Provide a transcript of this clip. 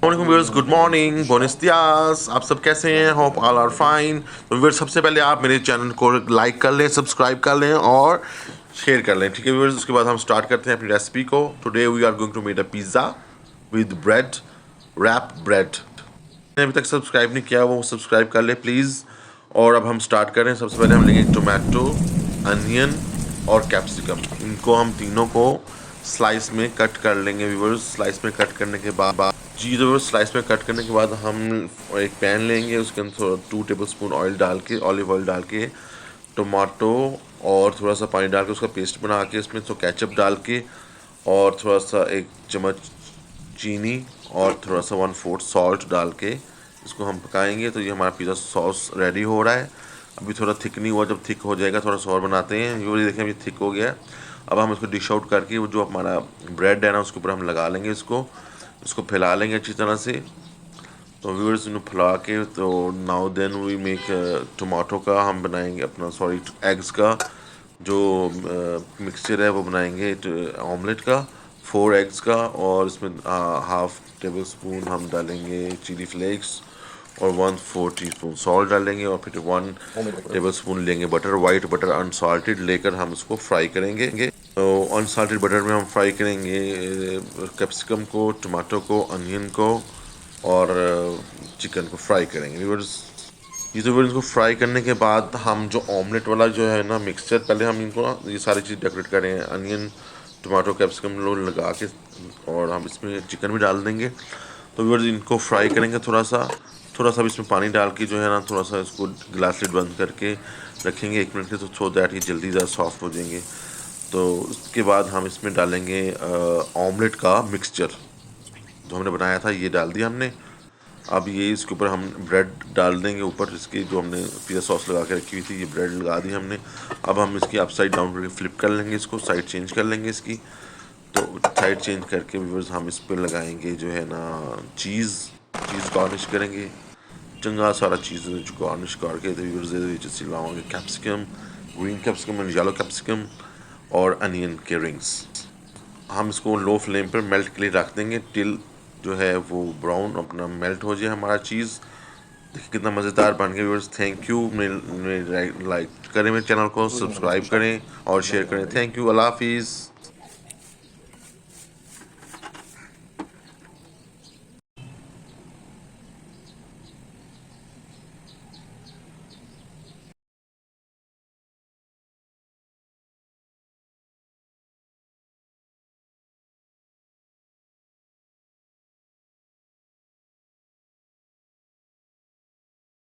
Viewers, good morning, बोनस दियास। आप सब कैसे हैं? Hope all are fine. तो व्यूअर्स, सबसे पहले आप मेरे चैनल को लाइक कर लें, सब्सक्राइब कर लें और शेयर कर लें, ठीक है व्यूअर्स। उसके बाद हम स्टार्ट करते हैं अपनी रेसिपी को। Today we are going to make a pizza with bread, wrap bread. अभी तक सब्सक्राइब नहीं किया वो सब्सक्राइब कर ले प्लीज़। और अब हम स्टार्ट करें। सबसे पहले हम लेंगे टोमेटो, अनियन और कैप्सिकम। इनको हम तीनों को स्लाइस में कट कर लेंगे व्यूअर्स। स्लाइस में कट करने के बाद जी तो स्लाइस में कट करने के बाद हम एक पैन लेंगे, उसके अंदर 2 टेबलस्पून ऑयल डाल के, ऑलिव ऑयल डाल के, टमाटो और थोड़ा सा पानी डाल के उसका पेस्ट बना के इसमें तो केचप डाल के और थोड़ा सा 1 चम्मच चीनी और थोड़ा सा 1/4 सॉल्ट डाल के इसको हम पकाएंगे। तो ये हमारा पिज़्ज़ा सॉस रेडी हो रहा है। अभी थोड़ा थिक नहीं हुआ, जब थिक हो जाएगा थोड़ा सा और बनाते हैं। ये देखें अभी थिक हो गया है। अब हम इसको डिश आउट करके वो जो हमारा ब्रेड है ना उसके ऊपर हम लगा लेंगे, इसको फैला लेंगे अच्छी तरह से। तो व्यूअर्स इन्हें फैला के तो now then we make tomato का हम बनाएंगे अपना एग्स का जो मिक्सचर है वो बनाएंगे ऑमलेट का 4 एग्स का। और इसमें हाफ टेबल स्पून हम डालेंगे चिली फ्लेक्स और 1/4 टीस्पून सॉल्ट डालेंगे और फिर 1 टेबल स्पून लेंगे बटर, वाइट बटर अनसाल्टेड लेकर हम इसको फ्राई करेंगे। तो अनसाल्टेड बटर में हम फ्राई करेंगे कैप्सिकम को, टमाटो को, अनियन को और चिकन को फ्राई करेंगे व्यूअर्स। ये तो व्यूअर्स, इसको फ्राई करने के बाद हम जो ऑमलेट वाला जो है ना मिक्सचर, पहले हम इनको ना ये सारी चीज़ डेकोरेट करें, अनियन टमाटो कैप्सिकम लो लगा के और हम इसमें चिकन भी डाल देंगे। तो व्यूअर्स इनको फ्राई करेंगे थोड़ा सा अब इसमें पानी डाल के जो है ना थोड़ा सा इसको ग्लास लिड बंद करके रखेंगे 1 मिनट के, तो सो दैट ये जल्दी ज़्यादा सॉफ्ट हो जाएंगे। तो उसके बाद हम इसमें डालेंगे ऑमलेट का मिक्सचर जो हमने बनाया था, ये डाल दिया हमने। अब ये इसके ऊपर हम ब्रेड डाल देंगे, ऊपर इसकी जो हमने पिज़्ज़ा सॉस लगा के रखी हुई थी ये ब्रेड लगा दी हमने। अब हम इसकी अपसाइड डाउन करके फ्लिप कर लेंगे, इसको साइड चेंज कर लेंगे इसकी। तो साइड चेंज करके व्यूअर्स हम इस पर लगाएंगे जो है ना चीज़ गार्निश करेंगे। चंगा सारा चीज़ गार्निश करके तो व्यूअर्स इसे लाएंगे capsicum, green capsicum and yellow capsicum और अनियन के रिंग्स। हम इसको लो फ्लेम पर मेल्ट के लिए रख देंगे टिल जो है वो ब्राउन अपना मेल्ट हो जाए हमारा चीज़। देखिए कितना मज़ेदार बन गया व्यूअर्स। Thank you. मेरे लाइक करें मेरे चैनल को, सब्सक्राइब करें और शेयर करें। Thank you. अल्लाह हाफिज़।